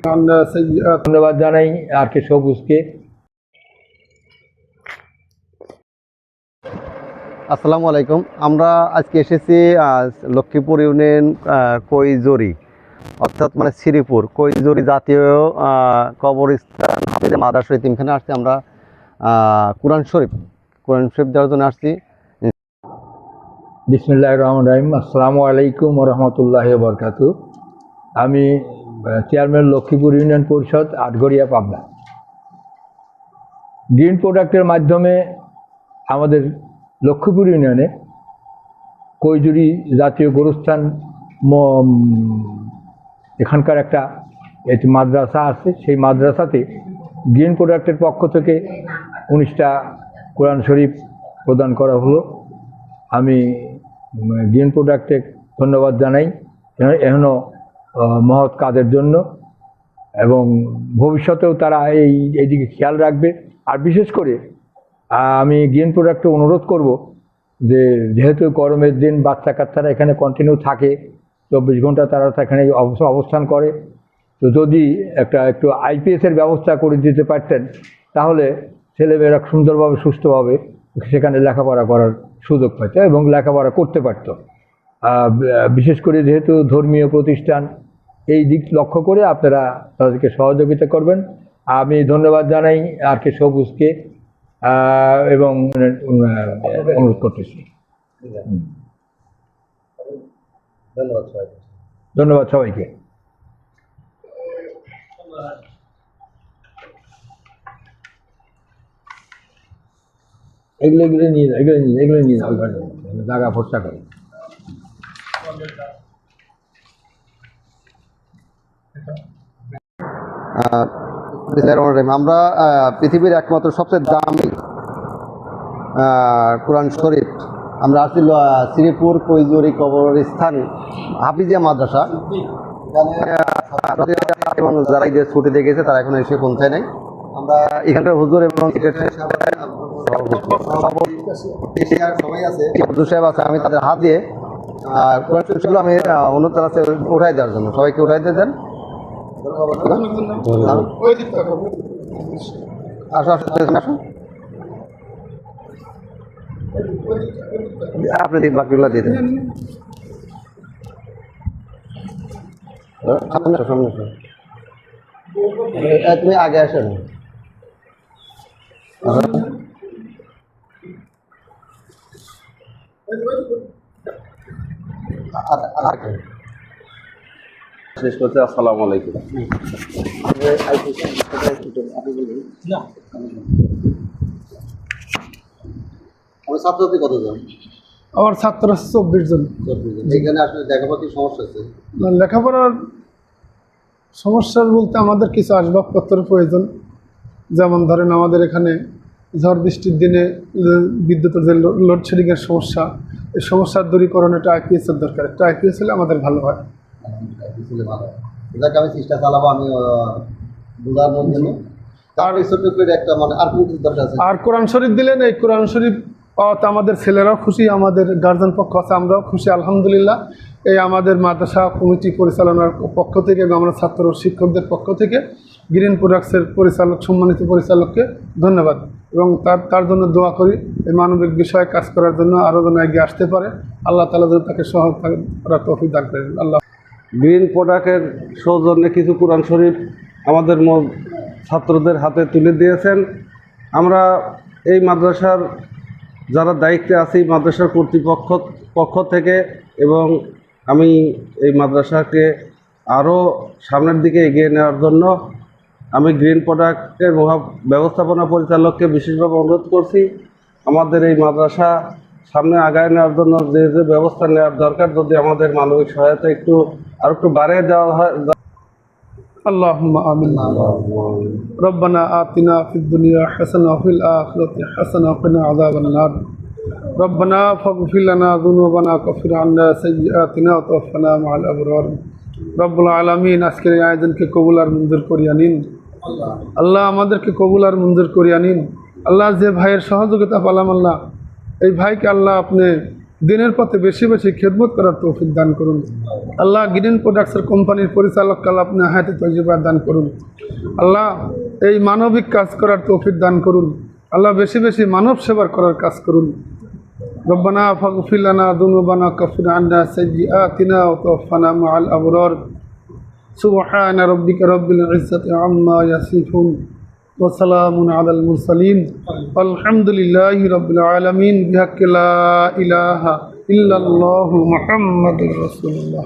ধন্যবাদ জানাই আর কে সবুজকে। আসসালামু আলাইকুম। আমরা আজকে এসেছি লক্ষ্মীপুর ইউনিয়ন কৈজরি, অর্থাৎ মানে শ্রীপুর কৈজরি জাতীয় কবরস্থান মাদ্রাসা এতিমখানে আসছি আমরা। কোরআন শরীফ দেওয়ার জন্য আসছি। বিসমিল্লাহির রহমানির রহিম। আসসালামু আলাইকুম ওয়া রাহমাতুল্লাহি ওয়া বারাকাতুহু। আমি চেয়ারম্যান লক্ষ্মীপুর ইউনিয়ন পরিষদ, আটঘরিয়া, পাবনা। গ্রিন প্রোডাক্টের মাধ্যমে আমাদের লক্ষ্মীপুর ইউনিয়নে কৈজুরি জাতীয় গোরস্থান এখানকার একটা মাদ্রাসা আছে। সেই মাদ্রাসাতে গ্রিন প্রোডাক্টের পক্ষ থেকে 19টা কোরআন শরীফ প্রদান করা হলো। আমি গ্রিন প্রোডাক্টে ধন্যবাদ জানাই এখনও মহৎ কাজের জন্য, এবং ভবিষ্যতেও তারা এইদিকে খেয়াল রাখবে। আর বিশেষ করে আমি গ্রিন প্রোডাক্টে অনুরোধ করব যে যেহেতু গরমের দিন বাচ্চা কাচ্চারা এখানে কন্টিনিউ থাকে, 24 ঘন্টা তারা এখানে অবস্থান করে, তো যদি একটু আইপিএসের ব্যবস্থা করে দিতে পারতেন তাহলে ছেলেমেয়েরা সুন্দরভাবে সুস্থভাবে সেখানে লেখাপড়া করার সুযোগ পাইত এবং লেখাপড়া করতে পারত। বিশেষ করে যেহেতু ধর্মীয় প্রতিষ্ঠান, এই দিক লক্ষ্য করে আপনারা তাদেরকে সহযোগিতা করবেন। আমি ধন্যবাদ জানাই আর কে সবুজকে এবং অনুরোধ করতেছি। ধন্যবাদ সবাইকে। এগুলো নিয়ে যাও, জায়গা ভরসা করে। আমরা পৃথিবীর একমাত্র সবচেয়ে দামি কোরআন শরীফ আমরা আসছি শ্রীপুর কৈজরি কবরস্থান হাফিজিয়া মাদ্রাসা। এবং যারা ঈদের ছুটিতে গেছে তারা এখন এসে পৌঁছায় নাই। আমরা এখানকার হুজুর এবং সবাই আছে, সাহেব আছে, আমি তাদের হাত দিয়ে কোরআন শরীফগুলো আমি অনুরোধ জানাচ্ছি উঠাই দেওয়ার জন্য। সবাইকে উঠাই দিয়ে দেন। আসো আসো আসো, আপনি বাকিগুলো দিয়ে দেন। সামনে তুমি আগে আসো। শেষ করতে আসসালামু আলাইকুম। ছাত্রছাত্রী কতজন? আমার ছাত্র আছে 24 জন। এখানে আসলে লেখাপড়ার কি সমস্যা আছে? লেখাপড়ার সমস্যার বলতে আমাদের কিছু আসবাবপত্রের প্রয়োজন। যেমন ধরেন আমাদের এখানে ঝড় বৃষ্টির দিনে বিদ্যুতের যে লোডশেডিংয়ের সমস্যা, এই সমস্যার দূরীকরণ একটা আইপিএসের দরকার। একটা আইপিএস হলে আমাদের ভালো হয়। আমি চেষ্টা চালাবো আমি বোঝানোর জন্য। আর কোরআন শরীফ দিলেন, এই কোরআন শরীফ পাওয়াতে আমাদের ছেলেরাও খুশি, আমাদের গার্জেন পক্ষ আছে, আমরাও খুশি আলহামদুলিল্লাহ। এই আমাদের মাদ্রাসা কমিটি পরিচালনার পক্ষ থেকে এবং আমরা ছাত্র শিক্ষকদের পক্ষ থেকে গ্রিন প্রোডাক্টসের পরিচালক, সম্মানিত পরিচালককে ধন্যবাদ, এবং তার জন্য দোয়া করি এই মানবিক বিষয়ে কাজ করার জন্য আরও যেন এগিয়ে আসতে পারে। আল্লাহ তাআলা যেন তাকে সহায়তা করার তৌফিক দান করেন। আল্লাহ। গ্রিন প্রোডাক্টের সৌজন্যে কিছু কোরআন শরীফ আমাদের ছাত্রদের হাতে তুলে দিয়েছেন। আমরা এই মাদ্রাসার যারা দায়িত্বে আছি মাদ্রাসার পক্ষ থেকে, এবং আমি এই মাদ্রাসাকে আরও সামনের দিকে এগিয়ে নেওয়ার জন্য আমি গ্রিন প্রোডাক্টের ব্যবস্থাপনা পরিচালককে বিশেষভাবে অনুরোধ করছি আমাদের এই মাদ্রাসা সামনে আগায় নেওয়ার জন্য যে যে ব্যবস্থা নেওয়ার দরকার, যদি আমাদের মানবিক সহায়তা আর একটু বাড়িয়ে দেওয়া হয়। আল্লাহুম্মা আমিন। রব্বানা আতিনা ফিদ দুনিয়া হাসানা ওয়া ফিল আখিরাতি হাসানা ওয়া কিনা আযাবান নার। রব্বানা ফাগফির লানা যুনুবানা ওয়া কাফির আন্না সাইয়্যাতিনা ওয়া তাওফানা মা'আল আবরার। রব্বুল আলামিন, আজকের এই আয়োজনকে কবুল আর মঞ্জুর করিয়া নিন। আল্লাহ আমাদেরকে কবুল আর মঞ্জুর করিয়া নিন। আল্লাহ যে ভাইয়ের সহযোগিতা পেলাম, আল্লাহ এই ভাইকে আল্লাহ আপনি দিনের পথে বেশি বেশি খেদমত করার তৌফিক দান করুন। আল্লাহ গ্রিন প্রোডাক্টসের কোম্পানির পরিচালক কাল আপনি হায়াতে তৈজিবা দান করুন। আল্লাহ এই মানবিক কাজ করার তৌফিক দান করুন। আল্লাহ বেশি বেশি মানব সেবার করার কাজ করুন। রব্বানা ফাগফির লানা যুনুবানা কাফির আন্না সাইয়্যাতিনা ওয়া তাওফানা মাআল আবরার। সুবহানা রাব্বিকা রাব্বিল ইজ্জাতি আম্মা ইয়াসিফুন ওয়া সালামুন আলাল মুরসালিন আলহামদুলিল্লাহি রাব্বিল আলামিন বিহাক্কি লা ইলাহা ইল্লাল্লাহু মুহাম্মাদুর রাসূলুল্লাহ।